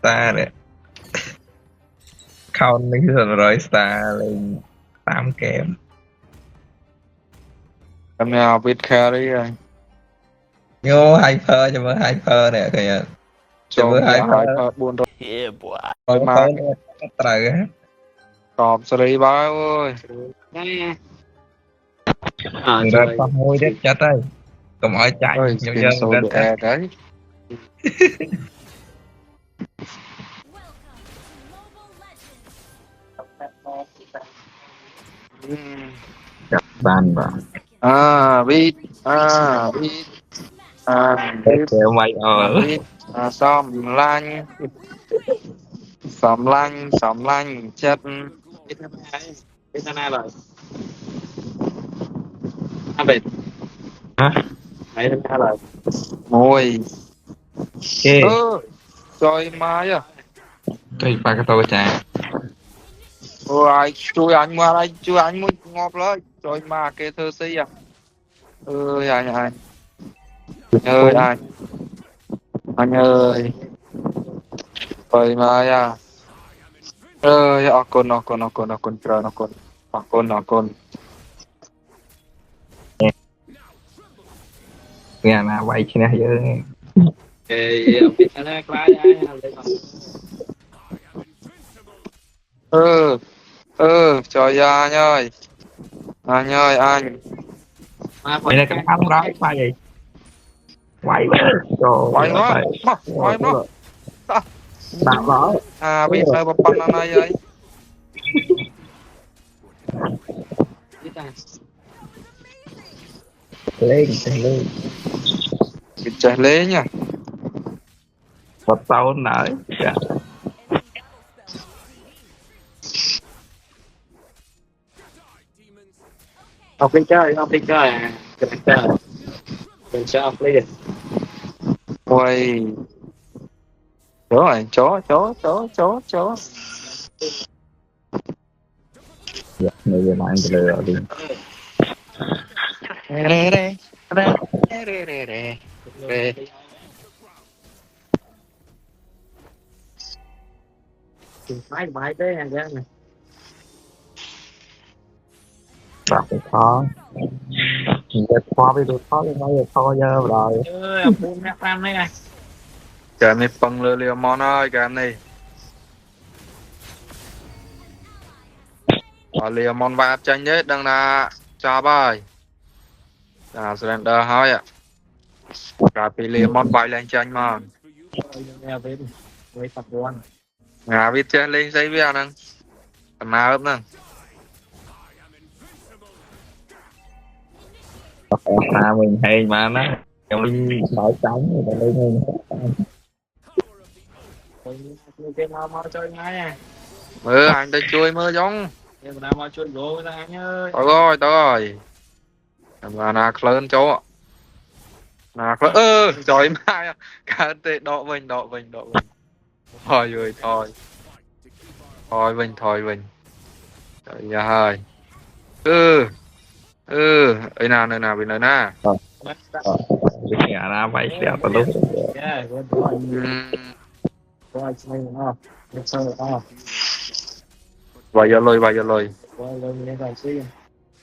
star nè count mấy cái 100 star lên 8 kém Em nào biết carry rồi. vô hyper cho mới hyper nè kìa cho mới Chôm dạ hyper hyper buồn rồi. Rồi còn mà hyper nó trời á cọp sri ba ơi. người ta có môi đấy chết ơi còn ai chạy Ơi nhiều skin giờ số người bị ta chết e đấy. ban vào Biết biết biết kêu mày biết xóm lanh chết biết ai rồi biết hả mấy thứ hai rồi môi kê trời mai à cái ba cái tôi chả ôi chui anh mà đây chui anh mới ngọtเลยtrời mà kê thơ sĩ à ơi anh ơi anh ơi trời mai à ơi akun trời akun nghe là vậy chứ nè giờ biết anh qua trời ơi anh ơi anh mày này cái thằng đó ba gì quay quay trời nó ơi mà quay nó bạn đó biết nơi bà pan này ấy lên bị chạy lé nha một sau nãy học đi chơi mình sẽ học đi quay rồi chó người giờ bạn lừa đi máy tới hàng ra này bạn phải khó giờ khó với tôi khó lên bây giờ khó giờ rồi học buôn mẹ phan đây này cái này bằng lừa liều món ơi cái này liều món vạt tranh nhất đang là chào bài surrender hơi ạ cả bị liều món vài lên tranh mà nghe với tập quan biết chơi lên giấy bia nè nào ấp nè à mình hay mà nó mình nói trống người ta lên cái mau chơi ngay à anh tới chui mơ giống nhưng mà nào mau chơi gỗ ra anh ơi tới rồi mà nà lớn chỗ nà trời mai cả tệ đọ mình thôi rồi thôi mình trời ơi ấy nào bên nơi na cái nhà ra vậy sẽ có lúc vài giờ lôi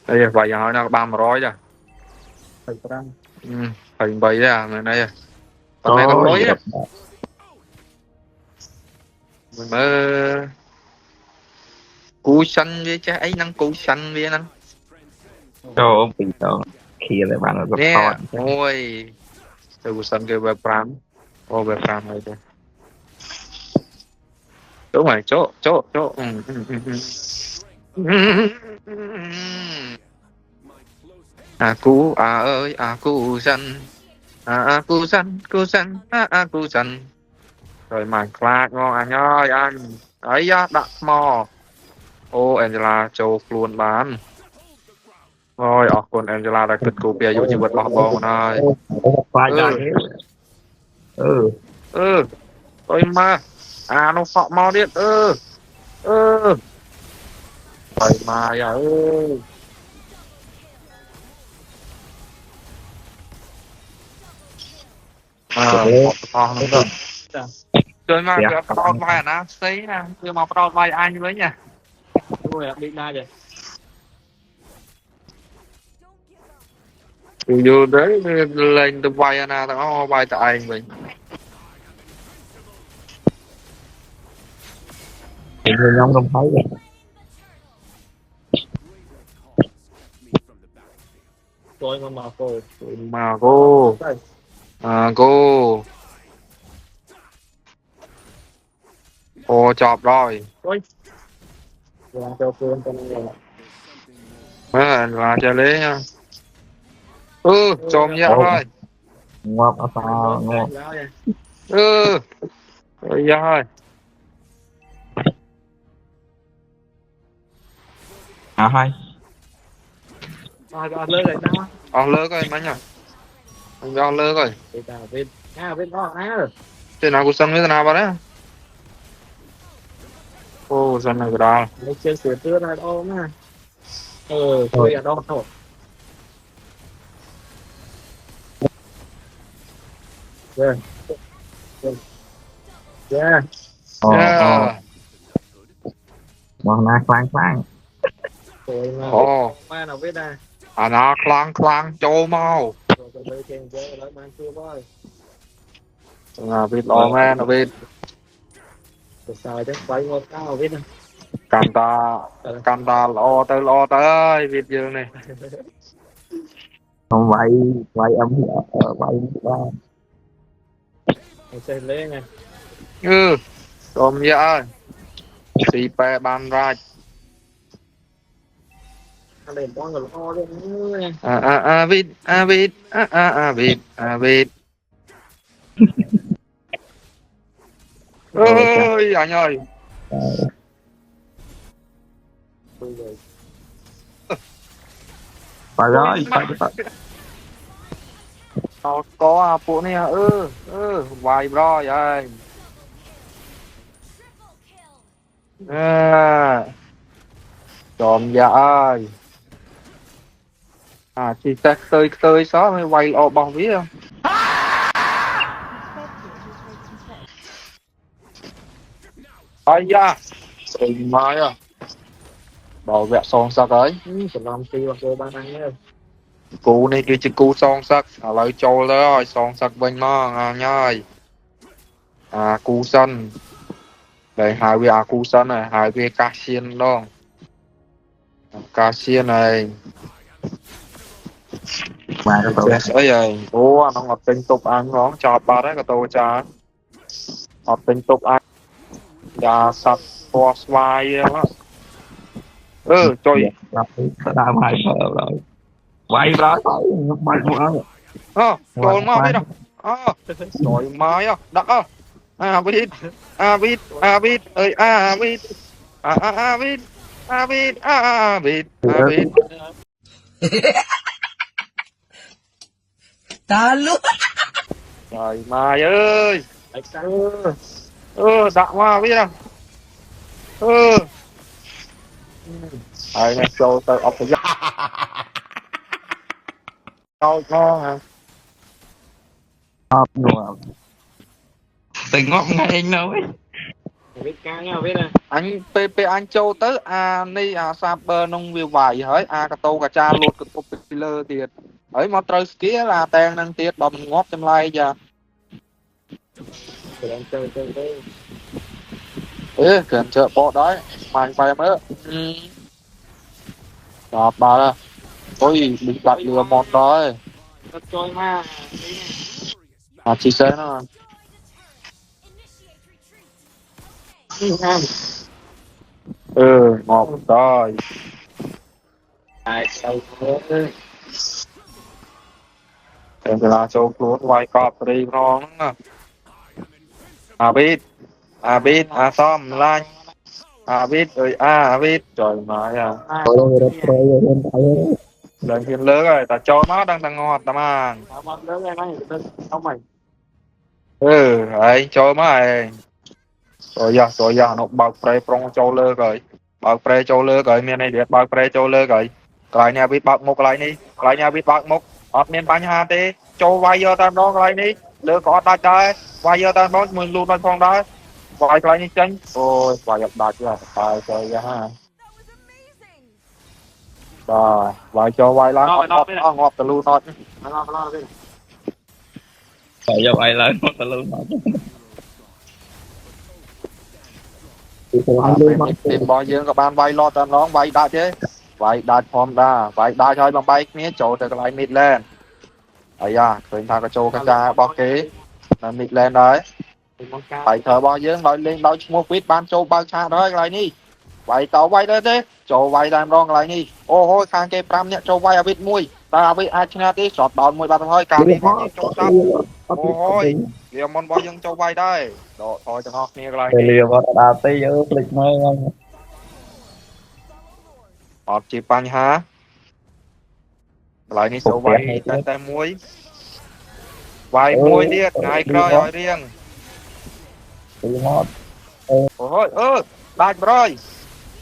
đây vài giờ hỏi nó 30 rồi hình bầy à người này còn này con mối á mình mơ cú xanh với trái ấy năng cú xanh với năng cho bị tao kia lại bạn nó nè to ôi cú xanh kêu về pram về pram này thôi chỗ mày chỗ cú xanh cú xanh rồi mày clad ngon anh ơi anh ấy đặt mò Angela châu luôn bán rồi con Angela đã kết cục bây giờ chỉ vật lọt bò này phải tôi mà nó phọ mau điện vậy mà một con nữa rồi chơi mà cứ đau vai na xí nè cứ mà đau vai anh với nha Ui bị đa rồi. dù đấy lên từ vai na tao vai tại anh mình thì người nhóm không thấy vậy. Rồi mà cô. mà cô cô cô chọp rồi Ôi. Làm cho phương cho nên là. là chơi lấy nha chồm nhẹ thôi Ngọt ở sao ngọt. ơi da thôi Hai Lên rồi nào. lơ coi mấy nhỉ anh cho lơ coi Thì ta bên bên đó rồi. thế nào cũng sân với thế nào vào đấy sân này cái đó Lấy chơi sửa tưa này đâu mà. Chơi ở đâu thôi. Yeah. Yeah. Bọn na khoan khoan. Rồi mà. Mà nào biết đây. nó khlang châu mau Rồi tôi khen chơi lại mang chưa thôi. biết lo mà nó biết Sao chứ quay một cao biết không? can ta lo tới biết dương này Không vậy âm vậy ra. Mình xem lên nha. chồm nhẹ xì pe ban ra Lên con rồi lo lên. vịt ơi anh ơi Phải rồi phải. có phụ này vài bro vậy chồm dạ ơi chỉ tơi xó mới quay ọ bằng ví không ai da rồi mai bảo vệ son sắc ấy Làm chi mà cô ban ăn nhá. cú này kia chỉ cú son sắc lấy trâu rồi son sắc bên mà nhơi cú sân đây hai vị cú sân này hai vị cá xiên đó cá xiên này Mà cái tụi sợi rồi nó ngọt tinh tục ăn nó chọp ba đấy cái tôi cha ngọt tinh tục ăn và sạch hoa xoài đó trời làm hai phở rồi. Vậy đó thôi mạnh quá. trời mà biết đâu trời mai đã vịt vịt vịt ơi vịt vịt vịt vịt Ta luôn. trời mai ơi đã quá biết đâu này show tới ốc cái đâu ngon hả Ngọt. Tình ngọt ngay anh nói. Biết cá nha biết đây. anh pp anh châu tới ni saber nông viêu vải hỡi cái tô cà cha lột cái tô pillar tiệt ấy mà trời kia là tèn năng tiệt bầm ngót trong lai giờ Để chơi kìa chợ bộ đấy mang bay mới đọt bà đó có gì bị đặt lừa một rồi chơi mà. chị sẽ nó một rồi Đâu thế. em là châu luôn quay cọp đi ngon biết biết xóm lanh biết ơi biết trời mà lần thiên lớn rồi ta cho nó đang ngọt ta mang Lớn lên này không mày. ấy cho mày rồi giờ nó bao pre prong châu lơ rồi bao pre châu lơ rồi miền này biết bao pre châu lơ rồi cái nhà biết bạc một cái nhà biết bạc một ở miền Bắc Hà tê châu vay giờ tao đó cái này lơ có ta chơi vay giờ tao đó mình luôn tao phong đó vài cái này tranh ôi vài gặp đạt chưa vài chơi ra ha rồi vài cho vài lá ngọt từ luôn thôi តែយកអីឡើងមកទៅលើមកពីព្រោះឲ្យលឺមក ทีมบอลยืนกับบ้านไวรอดตามน้องไวได้เจ๊ไวได้พร้อมได้ไวได้ใช้ลำใบนี้โจแต่กลายมิดแลนด์ไอ้ยาเคยทางกระโจกระจายบอกเก๋นั่นมิดแลนด์ได้ไปเถอะบอลยืนลอยเล่นลอยมัวฟิตบ้านโจบางชาได้อะไรนี่ไวต่อไวได้เจ๊โจไวได้รองอะไรนี่โอ้โหทางเกมปรำเนี่ยโจไวอวิทมวยตาอวิทอาชนะที่สอดบอลมวยบาดเฮ้ยการนี้โจซับเรียมอนบอลยังโจไวได้โดดถอยจะงอกนี่อะไร ពេលលាមកដល់ទីយើភ្លេចមើល ออกจีปัญหาlạiนี่โซไว้แต่มวยไว้มวยเรียกนายกร้อยอ้อยเรียง ពីមក โอ้ยได้บร้อย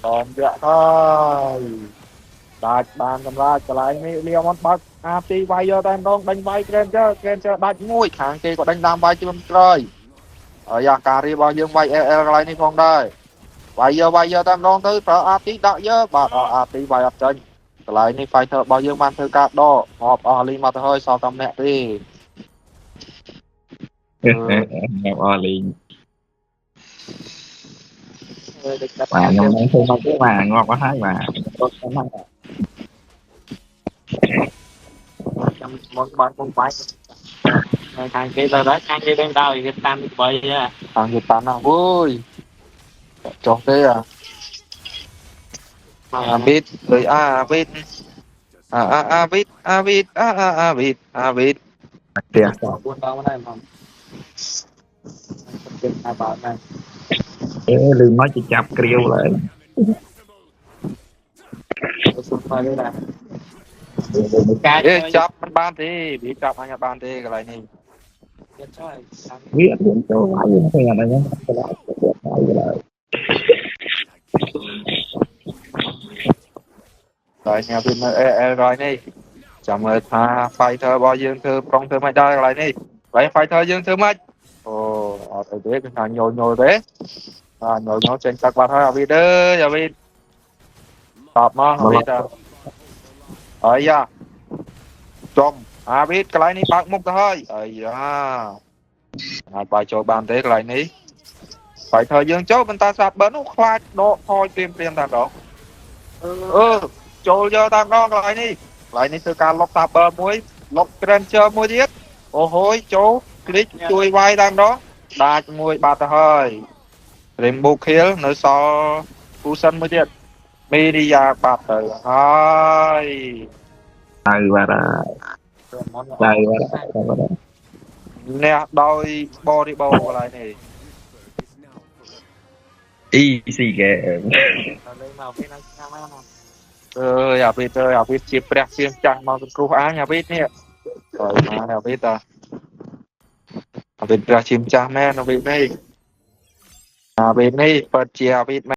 ตอมเดือดthôiได้บานกำลังจะไล่นี่เรียวมันปักอาตีไว้เยอะแต่ต้องđánhไว้เกมเจอได้มวยขางเกก็đánhตามไว้จุ่มกร้อยอยากการีบอลยังไว้อะไรนี่พองได้ไว้เยอะแต่ต้องตื้อเพราะอาตีได้เยอะบาดอาตีไว้อับจันlạiนี่ไฟเธอบอลยังมันเธอกาดดอหอบลีมาเธอเฮ้ยสาวตำแหน่งดิ មកអស់លេងបាទខ្ញុំនឹងធ្វើមកទេបាទងាប់អស់ហើយបាទរត់ទៅមក một bạn không phải thằng kia tao đấy thằng kia bên tao thì cái tam bị bơi á thằng Nhật Bản nào vui chọc thế biết rồi biết biết ផ្ទះ buôn tao cái này mà trên hai bạn này អេលឺមកជាចាប់គ្រាវឡើយ xuống thôi đây là ê chọcมันบ้านทีบีจับมันบ้านทีอะไรนี่ biết rồi វាអត់ហ៊ានចូលវាយទេអត់ហ្នឹងឆ្លាតទៅហើយឡើយ rồi nhà bên rồiนี่จำเลยพาไฟเธอบอลยืนเธอปรองเธอไม่ได้อะไรนี่ไฟเธอยืนเธอไม่โอ้เอาไปเด็กหาโยนเด็กโยนเจนตักบาทให้วีเด้ออย่าวีตอบมาวีเด้อเอ้ยยาจมวีcái nàyนี่ปักมุกเธอให้เอ้ยยาไปโจบานเด็กอะไรนี่ไฟเธอยืนโจ้เป็นตาสับเบิ้ลคลาดโดคอยเตรียมตามดอกโจเยอะตามดอกอะไรนี่lạiนี่คือการล็อกตาเบอร์มวยล็อกเกรนเจอร์มวยเดียดโอ้โหโจคลิกช่วยไว้ดังđóได้มวยบาดเฮ้ยเรมโบเคิลเนื้อซอฟูซันมวยเดียดมีดียาบาดเฮ้ย ទៅបាទទៅបាទ เนี่ยโดยบอดี้บอลอะไรนี่ easy game lấy màu cái nó sao mà อย่าไปอย่าไปจีบแปรเสียงจังมาเป็นครูอ้างอย่าไปเนี่ยต่อยมาอย่าไปต่ออย่าเป็นแปรชิมจ้าแม่อย่าไปนี่อย่าไปนี่เปิดเจียไป